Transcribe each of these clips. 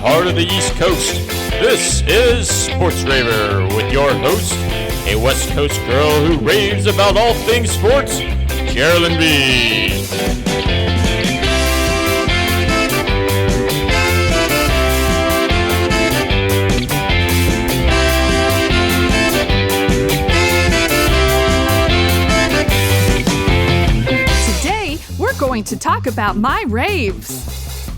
heart of the East Coast. This is Sports Raver with your host, a West Coast girl who raves about all things sports, JerelynB. Today, we're going to talk about my raves.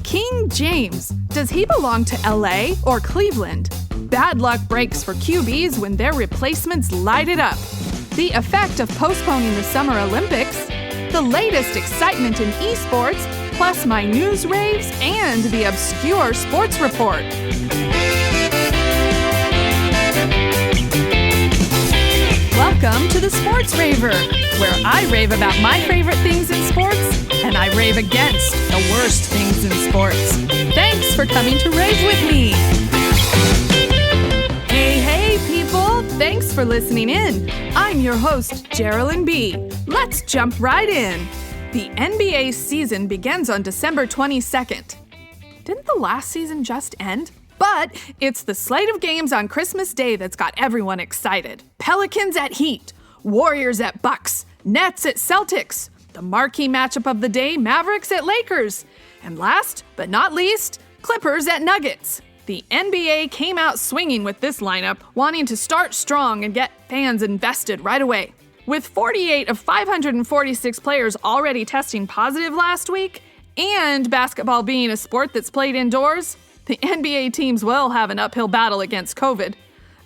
King James, does he belong to LA or Cleveland? Bad luck breaks for QBs when their replacements light it up. The effect of postponing the Summer Olympics, the latest excitement in esports, plus my news raves and the obscure sports report. Welcome to the Sports Raver, where I rave about my favorite things in sports and I rave against the worst things in sports. Thanks for coming to rave with me. Hey people, thanks for listening in. I'm your host, JerelynB. Let's jump right in. The NBA season begins on December 22nd. Didn't the last season just end? But it's the slate of games on Christmas Day that's got everyone excited. Pelicans at Heat, Warriors at Bucks, Nets at Celtics, the marquee matchup of the day, Mavericks at Lakers, and last but not least, Clippers at Nuggets. The NBA came out swinging with this lineup, wanting to start strong and get fans invested right away. With 48 of 546 players already testing positive last week, and basketball being a sport that's played indoors, the NBA teams will have an uphill battle against COVID,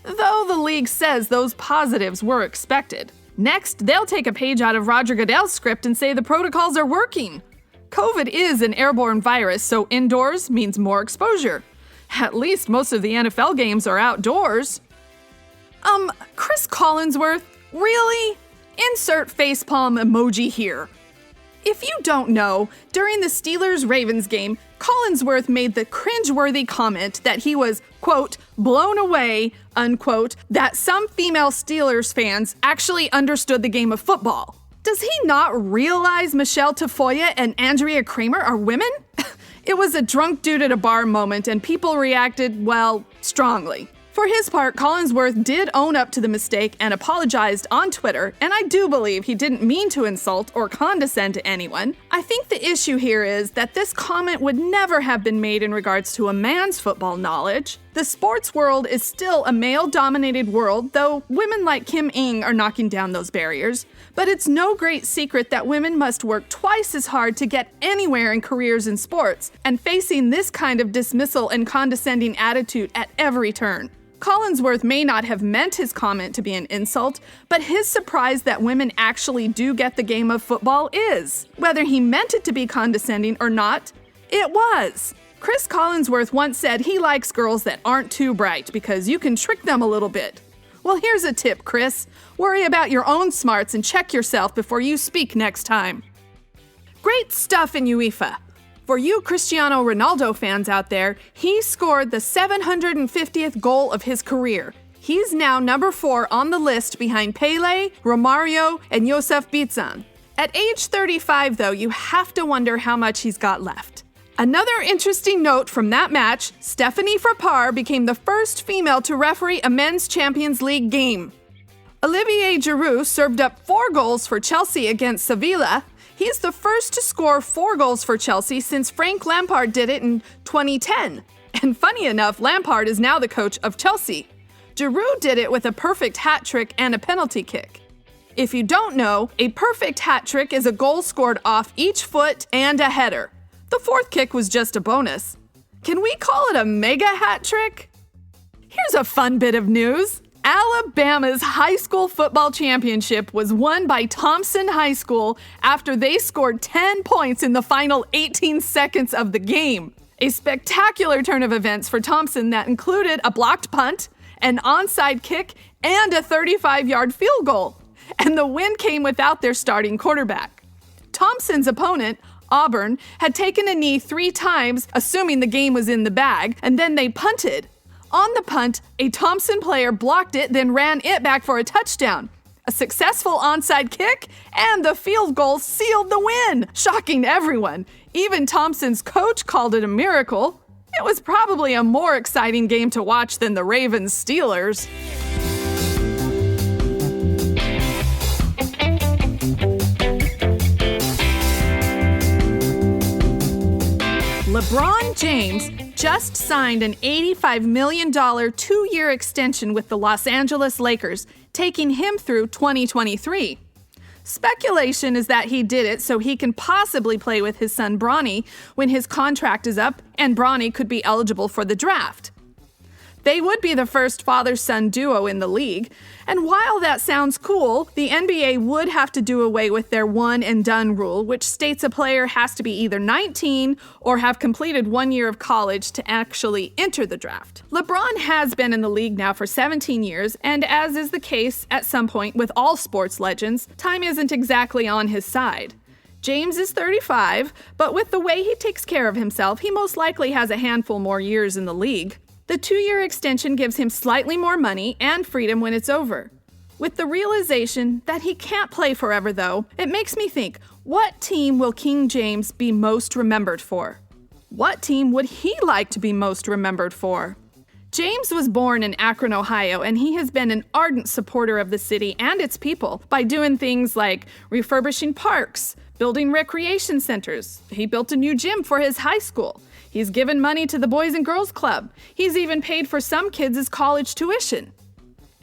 though the league says those positives were expected. Next, they'll take a page out of Roger Goodell's script and say the protocols are working. COVID is an airborne virus, so indoors means more exposure. At least most of the NFL games are outdoors. Cris Collinsworth, really? Insert facepalm emoji here. If you don't know, during the Steelers-Ravens game, Collinsworth made the cringeworthy comment that he was, quote, blown away, unquote, that some female Steelers fans actually understood the game of football. Does he not realize Michelle Tafoya and Andrea Kramer are women? It was a drunk dude at a bar moment and people reacted, well, strongly. For his part, Collinsworth did own up to the mistake and apologized on Twitter, and I do believe he didn't mean to insult or condescend to anyone. I think the issue here is that this comment would never have been made in regards to a man's football knowledge. The sports world is still a male-dominated world, though women like Kim Ng are knocking down those barriers. But it's no great secret that women must work twice as hard to get anywhere in careers in sports, and facing this kind of dismissal and condescending attitude at every turn. Collinsworth may not have meant his comment to be an insult, but his surprise that women actually do get the game of football is. Whether he meant it to be condescending or not, it was. Cris Collinsworth once said he likes girls that aren't too bright because you can trick them a little bit. Well, here's a tip, Chris. Worry about your own smarts and check yourself before you speak next time. Great stuff in UEFA. For you Cristiano Ronaldo fans out there, he scored the 750th goal of his career. He's now number 4 on the list behind Pele, Romario, and Josef Bizan. At age 35, though, you have to wonder how much he's got left. Another interesting note from that match, Stephanie Frappart became the first female to referee a men's Champions League game. Olivier Giroud served up 4 goals for Chelsea against Sevilla. He's the first to score 4 goals for Chelsea since Frank Lampard did it in 2010. And funny enough, Lampard is now the coach of Chelsea. Giroud did it with a perfect hat trick and a penalty kick. If you don't know, a perfect hat trick is a goal scored off each foot and a header. The 4th kick was just a bonus. Can we call it a mega hat trick? Here's a fun bit of news. Alabama's high school football championship was won by Thompson High School after they scored 10 points in the final 18 seconds of the game. A spectacular turn of events for Thompson that included a blocked punt, an onside kick, and a 35-yard field goal. And the win came without their starting quarterback. Thompson's opponent, Auburn, had taken a knee 3 times, assuming the game was in the bag, and then they punted. On the punt, a Thompson player blocked it, then ran it back for a touchdown. A successful onside kick, and the field goal sealed the win, shocking everyone. Even Thompson's coach called it a miracle. It was probably a more exciting game to watch than the Ravens-Steelers. LeBron James just signed an $85 million two-year extension with the Los Angeles Lakers, taking him through 2023. Speculation is that he did it so he can possibly play with his son Bronny when his contract is up and Bronny could be eligible for the draft. They would be the first father-son duo in the league, and while that sounds cool, the NBA would have to do away with their one-and-done rule, which states a player has to be either 19 or have completed 1 year of college to actually enter the draft. LeBron has been in the league now for 17 years, and as is the case at some point with all sports legends, time isn't exactly on his side. James is 35, but with the way he takes care of himself, he most likely has a handful more years in the league. The two-year extension gives him slightly more money and freedom when it's over. With the realization that he can't play forever, though, it makes me think, what team will King James be most remembered for? What team would he like to be most remembered for? James was born in Akron, Ohio, and he has been an ardent supporter of the city and its people by doing things like refurbishing parks, building recreation centers. He built a new gym for his high school. He's given money to the Boys and Girls Club. He's even paid for some kids' college tuition.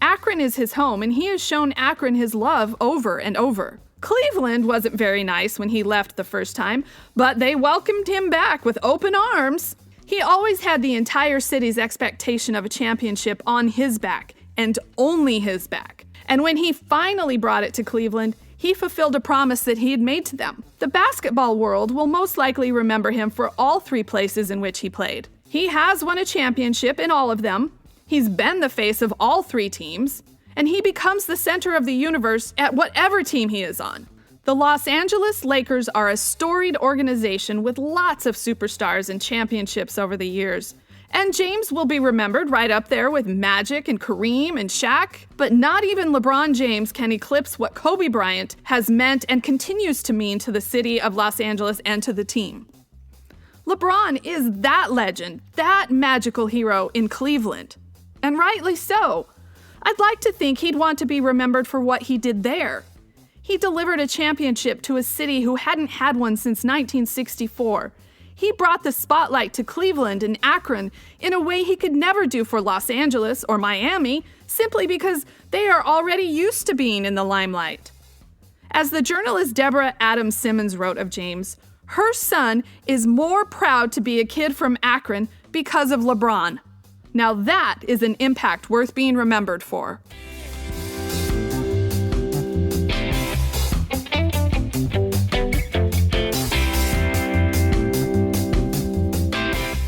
Akron is his home, and he has shown Akron his love over and over. Cleveland wasn't very nice when he left the first time, but they welcomed him back with open arms. He always had the entire city's expectation of a championship on his back, and only his back. And when he finally brought it to Cleveland, he fulfilled a promise that he had made to them. The basketball world will most likely remember him for all three places in which he played. He has won a championship in all of them, he's been the face of all three teams, and he becomes the center of the universe at whatever team he is on. The Los Angeles Lakers are a storied organization with lots of superstars and championships over the years. And James will be remembered right up there with Magic and Kareem and Shaq, but not even LeBron James can eclipse what Kobe Bryant has meant and continues to mean to the city of Los Angeles and to the team. LeBron is that legend, that magical hero in Cleveland. And rightly so. I'd like to think he'd want to be remembered for what he did there. He delivered a championship to a city who hadn't had one since 1964. He brought the spotlight to Cleveland and Akron in a way he could never do for Los Angeles or Miami, simply because they are already used to being in the limelight. As the journalist Deborah Adams Simmons wrote of James, her son is more proud to be a kid from Akron because of LeBron. Now that is an impact worth being remembered for.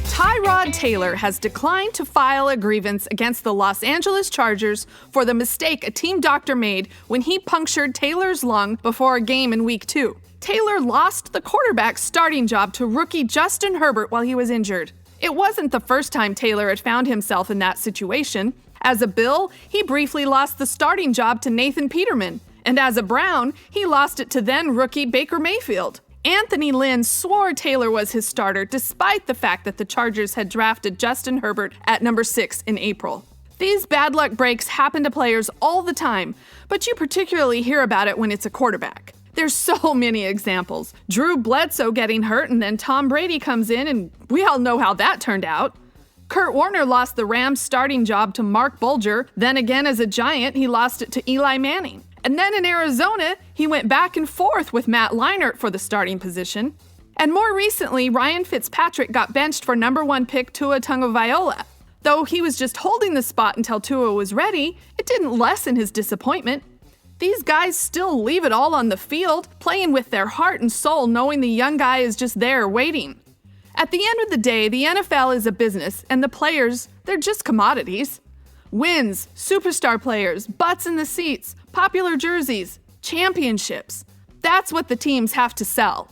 Tyrod Taylor has declined to file a grievance against the Los Angeles Chargers for the mistake a team doctor made when he punctured Taylor's lung before a game in Week 2. Taylor lost the quarterback starting job to rookie Justin Herbert while he was injured. It wasn't the first time Taylor had found himself in that situation. As a Bill, he briefly lost the starting job to Nathan Peterman, and as a Brown, he lost it to then-rookie Baker Mayfield. Anthony Lynn swore Taylor was his starter despite the fact that the Chargers had drafted Justin Herbert at number 6 in April. These bad luck breaks happen to players all the time, but you particularly hear about it when it's a quarterback. There's so many examples. Drew Bledsoe getting hurt and then Tom Brady comes in and we all know how that turned out. Kurt Warner lost the Rams starting job to Mark Bulger, then again as a Giant he lost it to Eli Manning. And then in Arizona, he went back and forth with Matt Leinart for the starting position. And more recently, Ryan Fitzpatrick got benched for number 1 pick Tua Tagovailoa. Though he was just holding the spot until Tua was ready, it didn't lessen his disappointment. These guys still leave it all on the field, playing with their heart and soul, knowing the young guy is just there waiting. At the end of the day, the NFL is a business, and the players, they're just commodities. Wins, superstar players, butts in the seats, popular jerseys, championships. That's what the teams have to sell.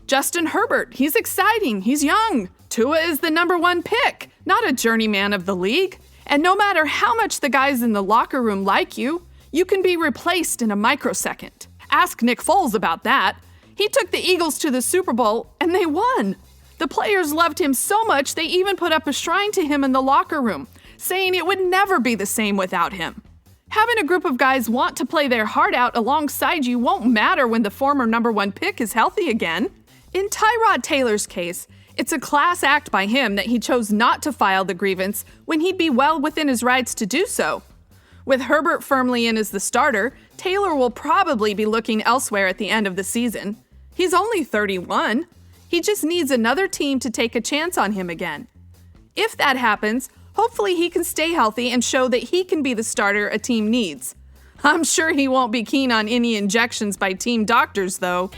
Justin Herbert, he's exciting, he's young. Tua is the number 1 pick, not a journeyman of the league. And no matter how much the guys in the locker room like you can be replaced in a microsecond. Ask Nick Foles about that. He took the Eagles to the Super Bowl, and they won. The The players loved him so much they even put up a shrine to him in the locker room, saying it would never be the same without him. Having a group of guys want to play their heart out alongside you won't matter when the former number 1 pick is healthy again. In Tyrod Taylor's case, it's a class act by him that he chose not to file the grievance when he'd be well within his rights to do so. With Herbert firmly in as the starter, Taylor will probably be looking elsewhere at the end of the season. He's only 31. He just needs another team to take a chance on him again. If that happens, hopefully he can stay healthy and show that he can be the starter a team needs. I'm sure he won't be keen on any injections by team doctors, though.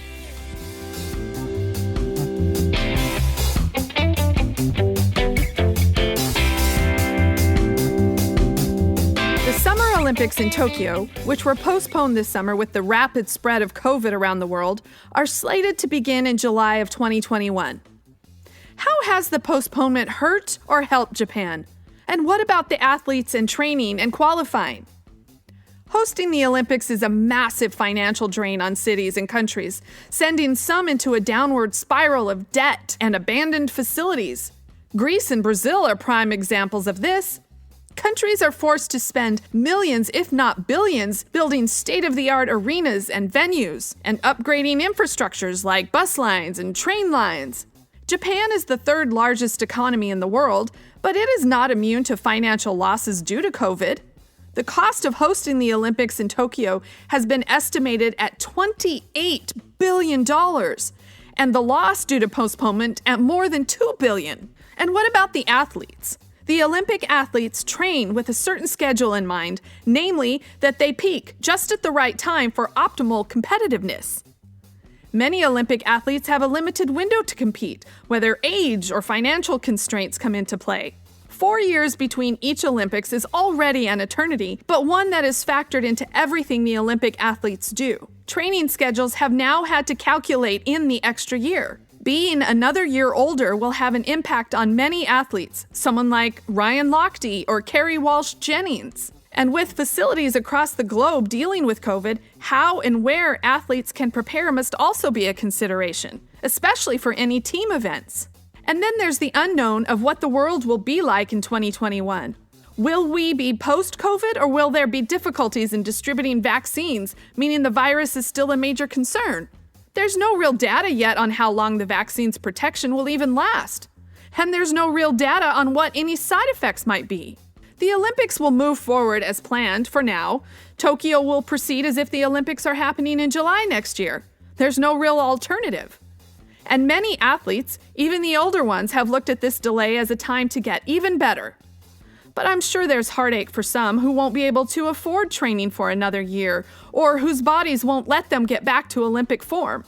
The Summer Olympics in Tokyo, which were postponed this summer with the rapid spread of COVID around the world, are slated to begin in July of 2021. How has the postponement hurt or helped Japan? And what about the athletes in training and qualifying? Hosting the Olympics is a massive financial drain on cities and countries, sending some into a downward spiral of debt and abandoned facilities. Greece and Brazil are prime examples of this. Countries are forced to spend millions, if not billions, building state-of-the-art arenas and venues, and upgrading infrastructures like bus lines and train lines. Japan is the 3rd largest economy in the world, but it is not immune to financial losses due to COVID. The cost of hosting the Olympics in Tokyo has been estimated at $28 billion, and the loss due to postponement at more than $2 billion. And what about the athletes? The Olympic athletes train with a certain schedule in mind, namely that they peak just at the right time for optimal competitiveness. Many Olympic athletes have a limited window to compete, whether age or financial constraints come into play. 4 years between each Olympics is already an eternity, but one that is factored into everything the Olympic athletes do. Training schedules have now had to calculate in the extra year. Being another year older will have an impact on many athletes, someone like Ryan Lochte or Kerry Walsh Jennings. And with facilities across the globe dealing with COVID, how and where athletes can prepare must also be a consideration, especially for any team events. And then there's the unknown of what the world will be like in 2021. Will we be post-COVID, or will there be difficulties in distributing vaccines, meaning the virus is still a major concern? There's no real data yet on how long the vaccine's protection will even last. And there's no real data on what any side effects might be. The Olympics will move forward as planned for now. Tokyo will proceed as if the Olympics are happening in July next year. There's no real alternative. And many athletes, even the older ones, have looked at this delay as a time to get even better. But I'm sure there's heartache for some who won't be able to afford training for another year, or whose bodies won't let them get back to Olympic form.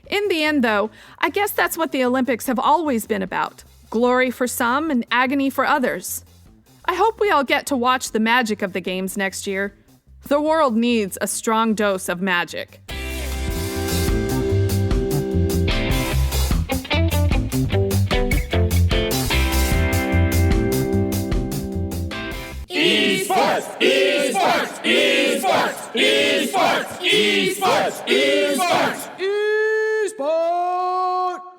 In the end, though, I guess that's what the Olympics have always been about. Glory for some and agony for others. I hope we all get to watch the magic of the games next year. The world needs a strong dose of magic. ESports! ESports! ESports! ESports! ESports! ESports!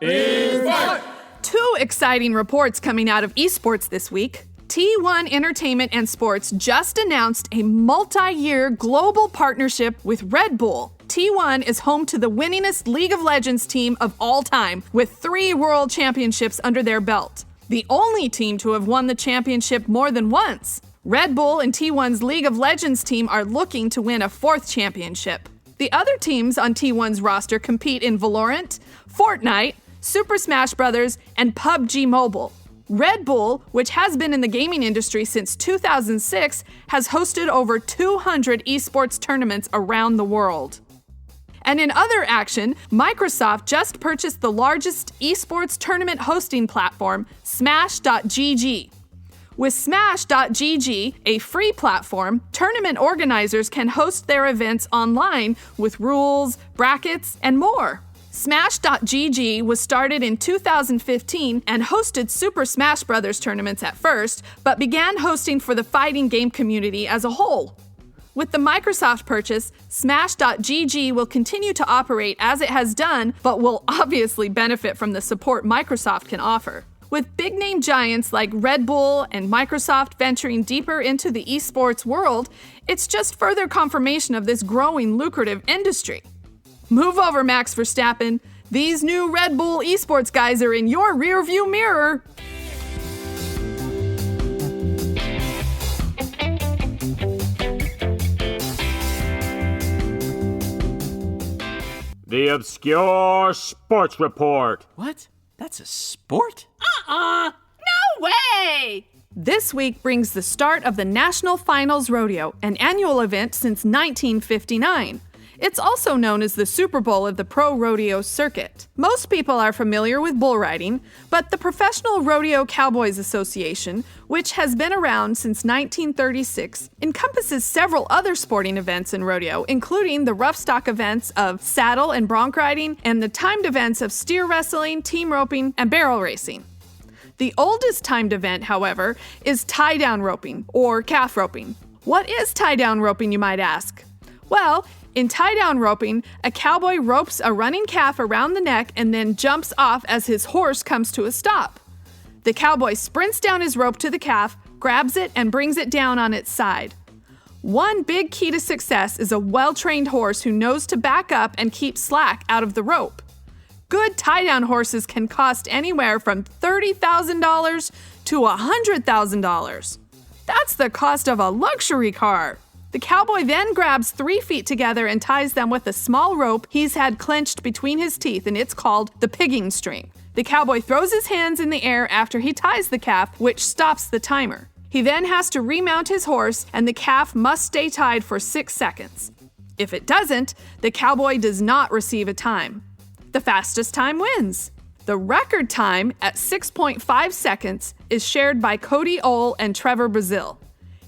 ESports! Two exciting reports coming out of esports this week. T1 Entertainment and Sports just announced a multi-year global partnership with Red Bull. T1 is home to the winningest League of Legends team of all time, with 3 world championships under their belt. The only team to have won the championship more than once. Red Bull and T1's League of Legends team are looking to win a 4th championship. The other teams on T1's roster compete in Valorant, Fortnite, Super Smash Bros., and PUBG Mobile. Red Bull, which has been in the gaming industry since 2006, has hosted over 200 esports tournaments around the world. And in other action, Microsoft just purchased the largest esports tournament hosting platform, Smash.gg. With Smash.gg, a free platform, tournament organizers can host their events online with rules, brackets, and more. Smash.gg was started in 2015 and hosted Super Smash Bros. Tournaments at first, but began hosting for the fighting game community as a whole. With the Microsoft purchase, Smash.gg will continue to operate as it has done, but will obviously benefit from the support Microsoft can offer. With big-name giants like Red Bull and Microsoft venturing deeper into the esports world, it's just further confirmation of this growing lucrative industry. Move over, Max Verstappen. These new Red Bull esports guys are in your rearview mirror. The Obscure Sports Report. What? That's a sport? No way! This week brings the start of the National Finals Rodeo, an annual event since 1959. It's also known as the Super Bowl of the pro rodeo circuit. Most people are familiar with bull riding, but the Professional Rodeo Cowboys Association, which has been around since 1936, encompasses several other sporting events in rodeo, including the rough stock events of saddle and bronc riding and the timed events of steer wrestling, team roping, and barrel racing. The oldest timed event, however, is tie-down roping, or calf roping. What is tie-down roping, you might ask? Well, in tie-down roping, a cowboy ropes a running calf around the neck and then jumps off as his horse comes to a stop. The cowboy sprints down his rope to the calf, grabs it, and brings it down on its side. One big key to success is a well-trained horse who knows to back up and keep slack out of the rope. Good tie-down horses can cost anywhere from $30,000 to $100,000. That's the cost of a luxury car. The cowboy then grabs 3 feet together and ties them with a small rope he's had clenched between his teeth, and it's called the pigging string. The cowboy throws his hands in the air after he ties the calf, which stops the timer. He then has to remount his horse, and the calf must stay tied for 6 seconds. If it doesn't, the cowboy does not receive a time. The fastest time wins. The record time at 6.5 seconds is shared by Cody Ohl and Trevor Brazil.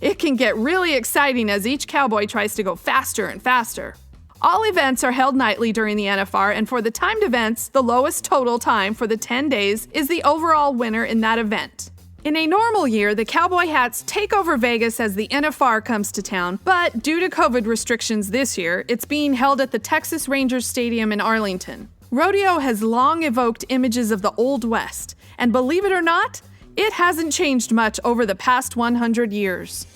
It can get really exciting as each cowboy tries to go faster and faster. All events are held nightly during the NFR, and for the timed events, the lowest total time for the 10 days is the overall winner in that event. In a normal year, the Cowboy Hats take over Vegas as the NFR comes to town, but due to COVID restrictions this year, it's being held at the Texas Rangers Stadium in Arlington. Rodeo has long evoked images of the Old West, and believe it or not, it hasn't changed much over the past 100 years.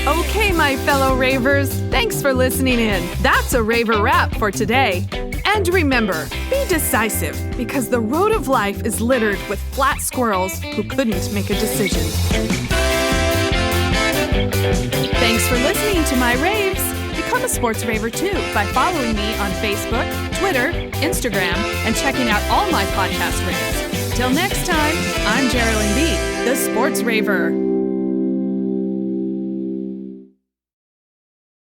Okay, my fellow ravers, thanks for listening in. That's a Raver wrap for today. And remember, be decisive, because the road of life is littered with flat squirrels who couldn't make a decision. Thanks for listening to my raves. Become a sports raver too by following me on Facebook, Twitter, Instagram, and checking out all my podcast raves. Till next time, I'm JerelynB, the Sports Raver.